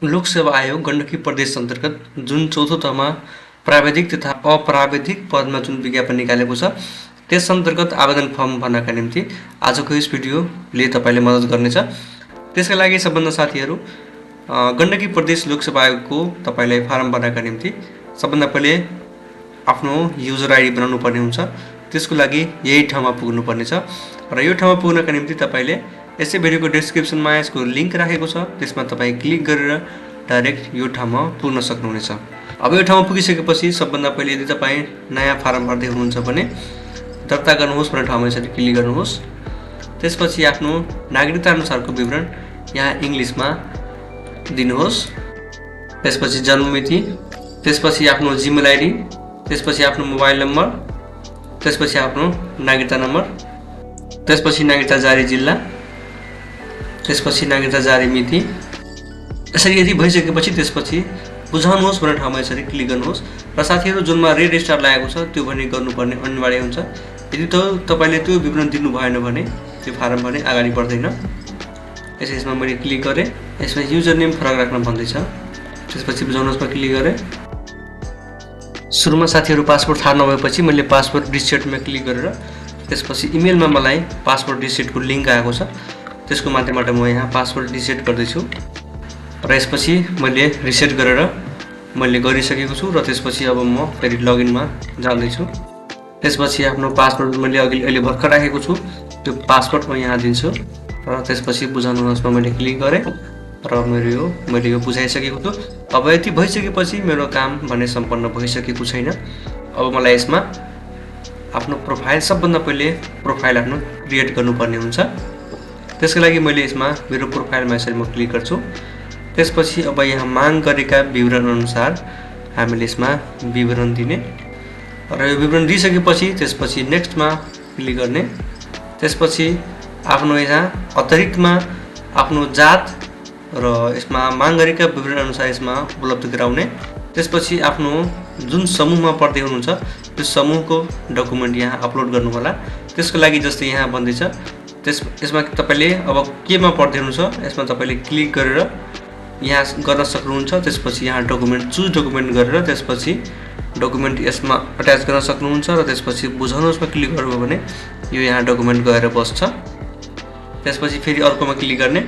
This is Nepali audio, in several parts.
लोकसेवा आयोग गण्डकी प्रदेश अन्तर्गत जुन चौथो तहमा प्राविधिक तथा अप्राविधिक पदमा जुन विज्ञापन निकालेको छ त्यस अन्तर्गत आवेदन फर्म भर्नका निम्ति आजको यस भिडियोले तपाईँले मद्दत गर्नेछ। त्यसका लागि सबभन्दा साथीहरू गण्डकी प्रदेश लोकसेवा आयोगको तपाईँलाई फारम भर्नका निम्ति सबभन्दा पहिले आफ्नो युजर आइडी बनाउनु पर्ने हुन्छ। त्यसको लागि यही ठाउँमा पुग्नु पर्नेछ र यो ठाउँमा पुग्नका निम्ति तपाईँले यसै भिडियोको डिस्क्रिप्सनमा यसको लिङ्क राखेको छ, त्यसमा तपाईँ क्लिक गरेर डाइरेक्ट यो ठाउँमा पुग्न सक्नुहुनेछ। अब यो ठाउँमा पुगिसकेपछि सबभन्दा पहिले यदि तपाईँ नयाँ फारम भर्दै हुनुहुन्छ भने दर्ता गर्नुहोस् भन्ने ठाउँमा यसरी क्लिक गर्नुहोस्। त्यसपछि आफ्नो नागरिकता अनुसारको विवरण यहाँ इङ्ग्लिसमा दिनुहोस्। त्यसपछि जन्ममिति, त्यसपछि आफ्नो जिमेल आइडी, त्यसपछि आफ्नो मोबाइल नम्बर, त्यसपछि आफ्नो नागरिकता नम्बर, त्यसपछि नागरिकता जारी जिल्ला, त्यसपछि नागरिकता जारी मिति। यसरी यदि भइसकेपछि त्यसपछि बुझाउनुहोस् भन्ने ठाउँमा यसरी क्लिक गर्नुहोस् र साथीहरू जुनमा रेड स्टार लागेको छ त्यो पनि गर्नुपर्ने अनिवार्य हुन्छ। यदि तपाईँले त्यो विवरण दिनु भएन भने त्यो फारम भने अगाडि बढ्दैन। यसमा मैले क्लिक गरेँ, यसमा युजर नेम फरक राख्न भन्दैछ, त्यसपछि बुझाउनुहोस्मा क्लिक गरेँ। सुरुमा साथीहरू पासपोर्ट थाहा नभएपछि मैले पासपोर्ट रिसेटमा क्लिक गरेर त्यसपछि इमेलमा मलाई पासपोर्ट रिसेटको लिङ्क आएको छ, त्यसको माध्यमबाट म यहाँ पासवर्ड रिसेट गर्दैछु र यसपछि मैले रिसेट गरेर मैले गरिसकेको छु र त्यसपछि अब म फेरि लगइनमा जाँदैछु। त्यसपछि आफ्नो पासवर्ड मैले अहिले भर्खर राखेको छु त्यो पासवर्ड म यहाँ दिन्छु र त्यसपछि बुझाउनुहोस्मा मैले क्लिक गरेँ र मैले यो बुझाइसकेको छु। अब यति भइसकेपछि मेरो काम भने सम्पन्न भइसकेको छैन। अब मलाई यसमा आफ्नो प्रोफाइल सबभन्दा पहिले प्रोफाइल आफ्नो क्रिएट गर्नुपर्ने हुन्छ। त्यसको लागि मैले यसमा मेरो प्रोफाइलमा यसरी म क्लिक गर्छु। त्यसपछि अब यहाँ माग गरेका विवरण अनुसार हामीले यसमा विवरण दिने र यो विवरण दिइसकेपछि त्यसपछि नेक्स्टमा क्लिक गर्ने। त्यसपछि आफ्नो यहाँ अतिरिक्तमा आफ्नो जात र यसमा माग गरेका विवरण अनुसार यसमा उपलब्ध गराउने। त्यसपछि आफ्नो जुन समूहमा पढ्दै हुनुहुन्छ त्यो समूहको डकुमेन्ट यहाँ अपलोड गर्नु होला। त्यसको लागि जस्तै यहाँ भन्दैछ यसमा तपाईँले अब केमा पढ्दै हुनुहुन्छ यसमा तपाईँले क्लिक गरेर यहाँ गर्न सक्नुहुन्छ। त्यसपछि यहाँ डकुमेन्ट चुज डकुमेन्ट गरेर त्यसपछि डकुमेन्ट यसमा अट्याच गर्न सक्नुहुन्छ र त्यसपछि बुझाउनुहोस्मा क्लिक गर्नुभयो भने यो यहाँ डकुमेन्ट गएर बस्छ। त्यसपछि फेरि अर्कोमा क्लिक गर्ने।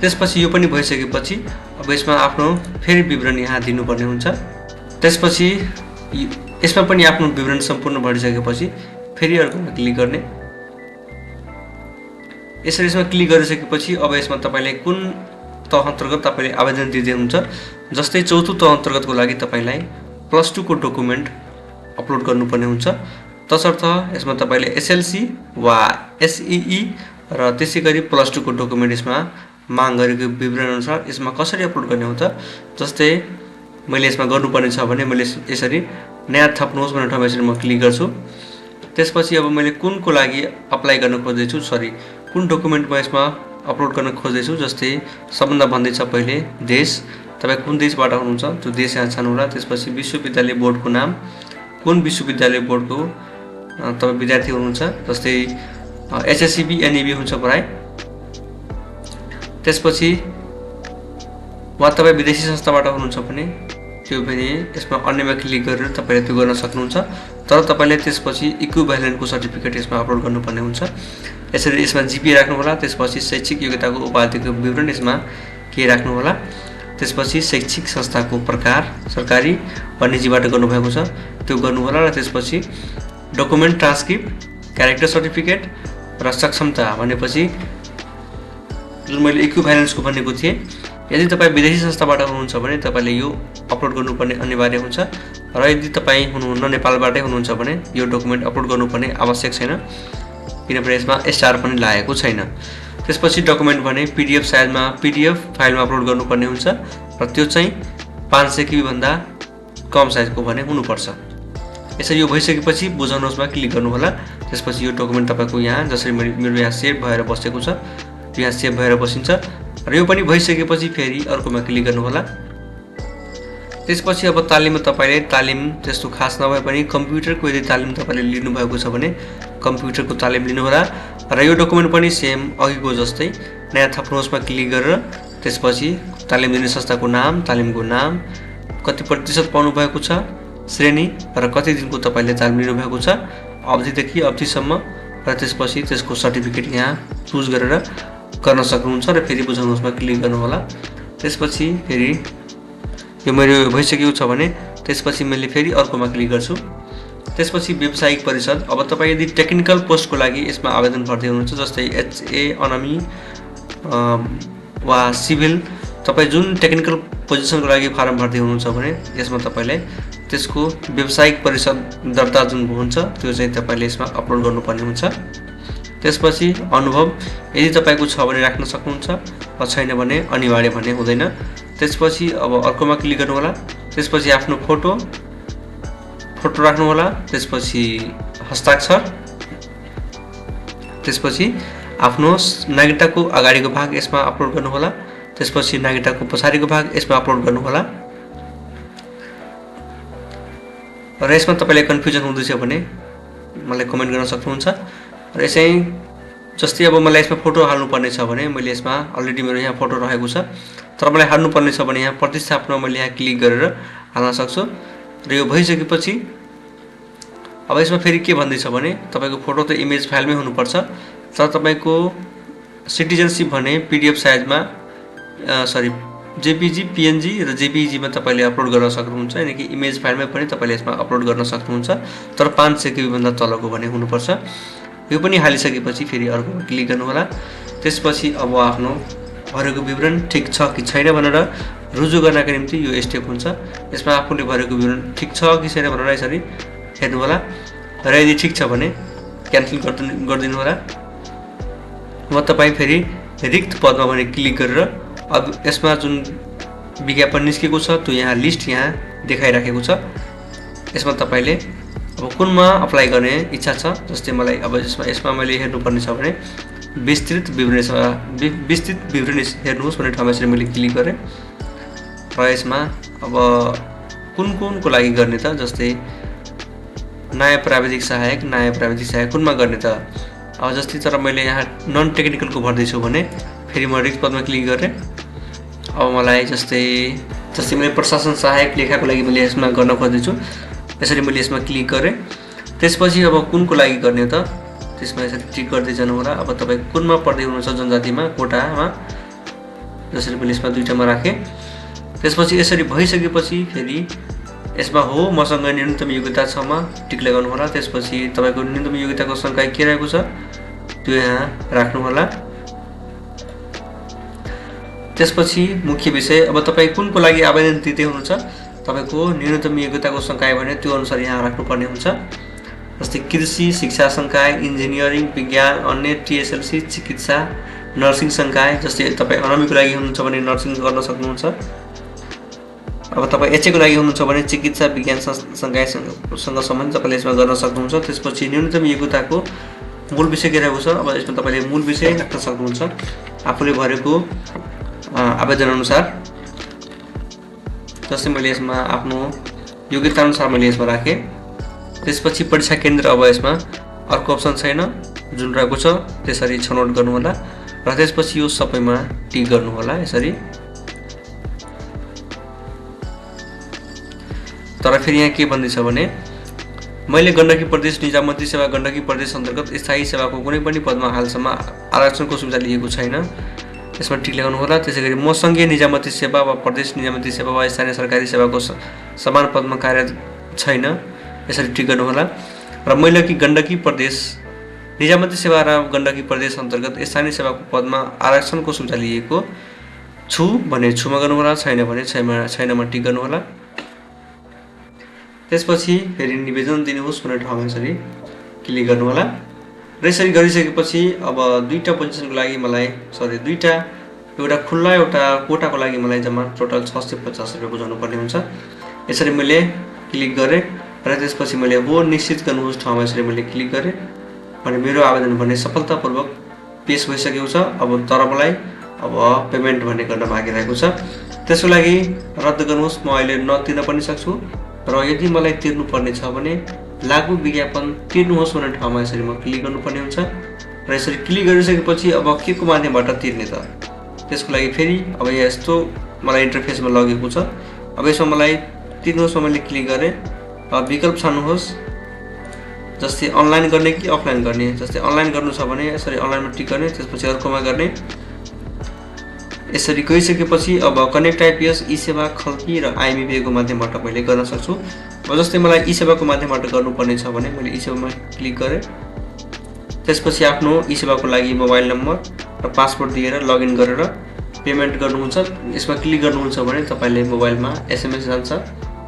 त्यसपछि यो पनि भइसकेपछि अब यसमा आफ्नो फेरि विवरण यहाँ दिनुपर्ने हुन्छ। त्यसपछि यसमा पनि आफ्नो विवरण सम्पूर्ण भरिसकेपछि फेरि अर्कोमा क्लिक गर्ने। यसरी यसमा क्लिक गरिसकेपछि अब यसमा तपाईँले कुन तह अन्तर्गत तपाईँले आवेदन दिँदै हुनुहुन्छ, जस्तै चौथो तह अन्तर्गतको लागि तपाईँलाई +2 को डकुमेन्ट अपलोड गर्नुपर्ने हुन्छ। तसर्थ यसमा तपाईँले एसएलसी वा एसईई र त्यसै गरी +2 को डकुमेन्ट यसमा माग गरेको विवरण अनुसार यसमा कसरी अपलोड गर्ने हुन्छ। जस्तै मैले यसमा गर्नुपर्ने छ भने मैले यसरी नयाँ थप्नुहोस् भन्ने ठाउँमा यसरी म क्लिक गर्छु। त्यसपछि अब मैले कुनको लागि अप्लाई गर्न खोज्दैछु, कुन डकुमेन्ट म यसमा अपलोड गर्न खोज्दैछु। जस्तै सबभन्दा भन्दैछ पहिले देश, तपाईँ कुन देशबाट हुनुहुन्छ त्यो देश यहाँ छान्नु होला। त्यसपछि विश्वविद्यालय बोर्डको नाम, कुन विश्वविद्यालय बोर्डको तपाईँ विद्यार्थी हुनुहुन्छ, जस्तै एचएससीबी एनईबी हुन्छ पढाइ। त्यसपछि वा तपाईँ विदेशी संस्थाबाट हुनुहुन्छ भने त्यो पनि यसमा अन्यमा क्लिक गरेर तपाईँले त्यो गर्न सक्नुहुन्छ। तर तपाईँले त्यसपछि इक्विभ्यालेन्टको सर्टिफिकेट यसमा अपलोड गर्नुपर्ने हुन्छ। यसरी यसमा जिपिए राख्नु होला। त्यसपछि शैक्षिक योग्यताको उपाधिको विवरण यसमा के राख्नु होला। त्यसपछि शैक्षिक संस्थाको प्रकार सरकारी वा निजीबाट गर्नुभएको छ त्यो गर्नु होला र त्यसपछि डकुमेन्ट ट्रान्सक्रिप्ट, क्यारेक्टर सर्टिफिकेट र सक्षमता भनेपछि जुन मैले इक्विभ्यालेन्सको भनेको थिएँ। यदि तपाईँ विदेशी संस्थाबाट हुनुहुन्छ भने तपाईँले यो अपलोड गर्नुपर्ने अनिवार्य हुन्छ र यदि तपाईँ हुनुहुन्न नेपालबाटै हुनुहुन्छ भने यो डकुमेन्ट अपलोड गर्नुपर्ने आवश्यक छैन, किनभने यसमा स्टार पनि लागेको छैन। त्यसपछि डकुमेन्ट भने पिडिएफ साइजमा पिडिएफ फाइलमा अपलोड गर्नुपर्ने हुन्छ र त्यो चाहिँ 500 KB भन्दा कम साइजको भने हुनुपर्छ। यसरी यो भइसकेपछि बुझाउनुहोस्मा क्लिक गर्नुहोला। त्यसपछि यो डकुमेन्ट तपाईँको यहाँ जसरी मेरो यहाँ सेभ भएर बसेको छ त्यो यहाँ सेभ भएर बसिन्छ र यो पनि भइसकेपछि फेरि अर्कोमा क्लिक गर्नुहोला। त्यसपछि अब तालिममा तपाईँले तालिम त्यस्तो खास नभए पनि कम्प्युटरको यदि तालिम तपाईँले लिनुभएको छ भने कम्प्युटरको तालिम लिनुहोला र यो डकुमेन्ट पनि सेम अघिको जस्तै नयाँ थप्नुहोसमा क्लिक गरेर त्यसपछि तालिम दिने संस्थाको नाम, तालिमको नाम, कति प्रतिशत पाउनु भएको छ, श्रेणी र कति दिनको तपाईँले तालिम लिनुभएको छ, अवधिदेखि अवधिसम्म र त्यसपछि त्यसको सर्टिफिकेट यहाँ चुज गरेर गर्न सक्नुहुन्छ र फेरि बुझाउनुहोसमा क्लिक गर्नुहोला। त्यसपछि फेरि यो मेरो भइसकेको छ भने त्यसपछि मैले फेरि अर्कोमा क्लिक गर्छु। त्यसपछि व्यावसायिक परिषद। अब तपाईँ यदि टेक्निकल पोस्टको लागि यसमा आवेदन गर्दै हुनुहुन्छ, जस्तै एचए, अनमी वा सिभिल, तपाईँ जुन टेक्निकल पोजिसनको लागि फारम भर्दै हुनुहुन्छ भने यसमा तपाईँले त्यसको व्यावसायिक परिषद दर्ता जुन हुन्छ त्यो चाहिँ तपाईँले यसमा अपलोड गर्नुपर्ने हुन्छ। त्यसपछि अनुभव यदि तपाईँको छ भने राख्न सक्नुहुन्छ, वा छैन भने अनिवार्य भन्ने हुँदैन। त्यसपछि अब अर्कोमा क्लिक गर्नुहोला। त्यसपछि आफ्नो फोटो राख्नुहोला। त्यसपछि हस्ताक्षर, त्यसपछि आफ्नो नागरिकताको अगाडिको भाग यसमा अपलोड गर्नुहोला। त्यसपछि नागरिकताको पछाडिको भाग यसमा अपलोड गर्नुहोला। र यसमा तपाईँलाई कन्फ्युजन हुँदैछ भने मलाई कमेन्ट गर्न सक्नुहुन्छ। र यसै जस्तै अब मलाई यसमा फोटो हाल्नुपर्ने छ भने मैले यसमा अलरेडी मेरो यहाँ फोटो रहेको छ, तर मलाई हाल्नुपर्ने छ भने यहाँ प्रतिस्थापनमा मैले यहाँ क्लिक गरेर हाल्न सक्छु। र यो भइसकेपछि अब यसमा फेरि के भन्दैछ भने तपाईँको फोटो त इमेज फाइलमै हुनुपर्छ, तर तपाईँको सिटिजनसिप भने पिडिएफ साइजमा जेपिजी, पिएनजी र जेपिजीमा तपाईँले अपलोड गर्न सक्नुहुन्छ, यानि कि इमेज फाइलमै पनि तपाईँले यसमा अपलोड गर्न सक्नुहुन्छ, तर 500 KB भन्दा तलको भने हुनुपर्छ। यो पनि हालिसकेपछि फेरि अर्कोमा क्लिक गर्नुहोला। त्यसपछि अब आफ्नो भरेको विवरण ठिक छ कि छैन भनेर रुजु गर्नका निम्ति यो स्टेप हुन्छ। यसमा आफूले भरेको विवरण ठिक छ कि छैन भनेर यसरी हेर्नुहोला, र यदि ठिक छ भने क्यान्सल गरिदिनु होला। म तपाईँ फेरि रिक्त पदमा भने क्लिक गरेर अब यसमा जुन विज्ञापन निस्केको छ त्यो यहाँ लिस्ट यहाँ देखाइराखेको छ। यसमा तपाईँले अब कुनमा अप्लाई गर्ने इच्छा छ, जस्तै मलाई अब यसमा मैले हेर्नुपर्ने छ भने विस्तृत विवरण हेर्नुहोस् भन्ने ठाउँमा यसरी मैले क्लिक गरेँ। र यसमा अब कुनको लागि गर्ने त, जस्तै नयाँ प्राविधिक सहायक कुनमा गर्ने त। अब जस्तै तर मैले यहाँ नन टेक्निकलको भर्दैछु भने फेरि म रिक्त पदमा क्लिक गरेँ। अब मलाई जस्तै मैले प्रशासन सहायक लेखाको लागि मैले यसमा गर्न खोज्दैछु, यसरी मैले यसमा क्लिक गरेँ। त्यसपछि अब कुनको लागि गर्ने त त्यसमा यसरी टिक गर्दै जानु होला। अब तपाईँ कुनमा पढ्दै हुनुहुन्छ, जनजातिमा, कोटामा, जसरी मैले यसमा दुईटामा राखेँ। त्यसपछि यसरी भइसकेपछि फेरि यसमा हो मसँग न्यूनतम योग्यता छमा टिक लगाउनु होला। त्यसपछि तपाईँको न्यूनतम योग्यताको संख्या के रहेको छ त्यो यहाँ राख्नु होला। त्यसपछि मुख्य विषय, अब तपाईँ कुनको लागि आवेदन दिँदै हुनुहुन्छ, तपाईँको न्यूनतम योग्यताको संकाय भने त्यो अनुसार यहाँ राख्नुपर्ने हुन्छ। जस्तै कृषि, शिक्षा संकाय, इन्जिनियरिङ, विज्ञान, अन्य, टिएसएलसी, चिकित्सा, नर्सिङ संकाय। जस्तै तपाईँ अनमीको लागि हुनुहुन्छ भने नर्सिङ गर्न सक्नुहुन्छ। अब तपाईँ एचएको लागि हुनुहुन्छ भने चिकित्सा विज्ञान संकायसँग सम्बन्धित तपाईँले यसमा गर्न सक्नुहुन्छ। त्यसपछि न्यूनतम योग्यताको मूल विषय के रहेको छ, अब यसमा तपाईँले मूल विषय राख्न सक्नुहुन्छ आफूले भरेको आवेदन अनुसार। जस्तै मैले यसमा आफ्नो योग्यता अनुसार मैले यसमा राखेँ। त्यसपछि परीक्षा केन्द्र, अब यसमा अर्को अप्सन छैन, जुन रहेको छ त्यसरी छनौट गर्नुहोला र त्यसपछि यो सबैमा टिक गर्नुहोला यसरी। तर फेरि यहाँ के भन्दैछ भने मैले गण्डकी प्रदेश निजामती सेवा गण्डकी प्रदेश अन्तर्गत स्थायी सेवाको कुनै पनि पदमा हालसम्म आरक्षणको सुविधा लिएको छैन, यसमा टिक लगाउनु होला। त्यसैगरी म सङ्घीय निजामती सेवा वा प्रदेश निजामती सेवा वा स्थानीय सरकारी सेवाको समान पदमा कार्यरत छैन, यसरी टिक गर्नु होला। र मैले कि गण्डकी प्रदेश निजामती सेवा र गण्डकी प्रदेश अन्तर्गत स्थानीय सेवाको पदमा आरक्षणको सुविधा लिएको छु भने छुमा गर्नु होला, छैन भने छैनमा टिक गर्नु होला। त्यसपछि फेरि निवेदन दिनुहोस् भन्ने ठाउँमा यसरी क्लिक गर्नु होला। र यसरी गरिसकेपछि अब दुईटा पोजिसनको लागि मलाई एउटा खुल्ला एउटा कोटाको लागि मलाई जम्मा टोटल 650 रुपियाँ बुझाउनु पर्ने हुन्छ। यसरी मैले क्लिक गरेँ र त्यसपछि मैले हो निश्चित गर्नुहोस् ठाउँमा यसरी मैले क्लिक गरेँ भने मेरो आवेदन भने सफलतापूर्वक पेश भइसकेको छ। अब तर मलाई अब पेमेन्ट भन्ने गर्न बाँकी रहेको छ, त्यसको लागि रद्द गर्नुहोस् म अहिले नतिर्न पनि सक्छु। र यदि मलाई तिर्नुपर्ने छ भने लागू विज्ञापन तिर्नुहोस् भन्ने ठाउँमा यसरी म क्लिक गर्नुपर्ने हुन्छ। र यसरी क्लिक गरिसकेपछि अब के को माध्यमबाट तिर्ने त त्यसको लागि फेरि अब यहाँ यस्तो मलाई इन्टरफेसमा लगेको छ। अब यसमा मलाई तिर्नुहोस् मैले क्लिक गरेँ। अब विकल्प छान्नुहोस् जस्तै अनलाइन गर्ने कि अफलाइन गर्ने। जस्तै अनलाइन गर्नु छ भने यसरी अनलाइनमा टिक गर्ने, त्यसपछि अर्कोमा गर्ने। यसरी गइसकेपछि अब कनेक्ट आइपिएस, ई सेवा, खल्ती र आइएमई को माध्यमबाट मैले गर्न सक्छु। अब जस्तै मलाई ई सेवाको माध्यमबाट गर्नुपर्ने छ भने मैले ई सेवामा क्लिक गरेँ। त्यसपछि आफ्नो ई सेवाको लागि मोबाइल नम्बर र पासवर्ड दिएर लगइन गरेर पेमेन्ट गर्नुहुन्छ। यसमा क्लिक गर्नुहुन्छ भने तपाईँले मोबाइलमा एसएमएस जान्छ।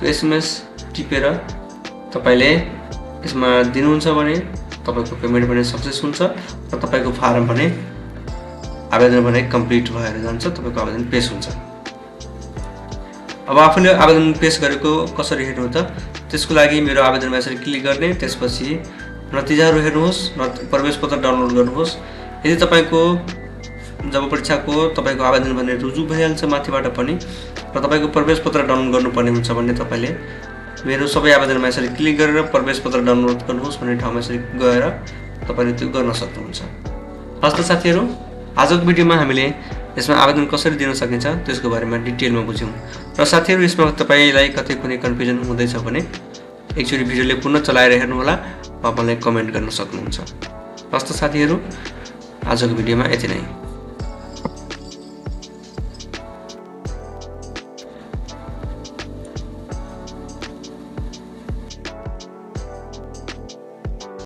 त्यो एसएमएस टिपेर तपाईँले यसमा दिनुहुन्छ भने तपाईँको पेमेन्ट भने सक्सेस हुन्छ र तपाईँको फारम भने आवेदन भने कम्प्लिट भएर जान्छ, तपाईँको आवेदन पेश हुन्छ। अब आफूले आवेदन पेश गरेको कसरी हेर्नु त त्यसको लागि मेरो आवेदनमा यसरी क्लिक गर्ने, त्यसपछि नतिजाहरू हेर्नुहोस्, प्रवेश पत्र डाउनलोड गर्नुहोस्। यदि तपाईँको जब परीक्षाको तपाईँको आवेदन भने रुजु भइहाल्छ माथिबाट पनि र तपाईँको प्रवेश पत्र डाउनलोड गर्नुपर्ने हुन्छ भने तपाईँले मेरो सबै आवेदनमा यसरी क्लिक गरेर प्रवेश पत्र डाउनलोड गर्नुहोस् भन्ने ठाउँमा यसरी गएर तपाईँले त्यो गर्न सक्नुहुन्छ। हस् त साथीहरू, आजको भिडियोमा हामीले यसमा आवेदन कसरी दिन सकिन्छ त्यसको बारेमा डिटेलमा बुझ्यौँ। र साथीहरू, यसमा तपाईँलाई कतै कुनै कन्फ्युजन हुँदैछ भने एकचोटि भिडियोले पुनः चलाएर हेर्नुहोला वा मलाई कमेन्ट गर्न सक्नुहुन्छ। हस् त साथीहरू, आजको भिडियोमा यति नै।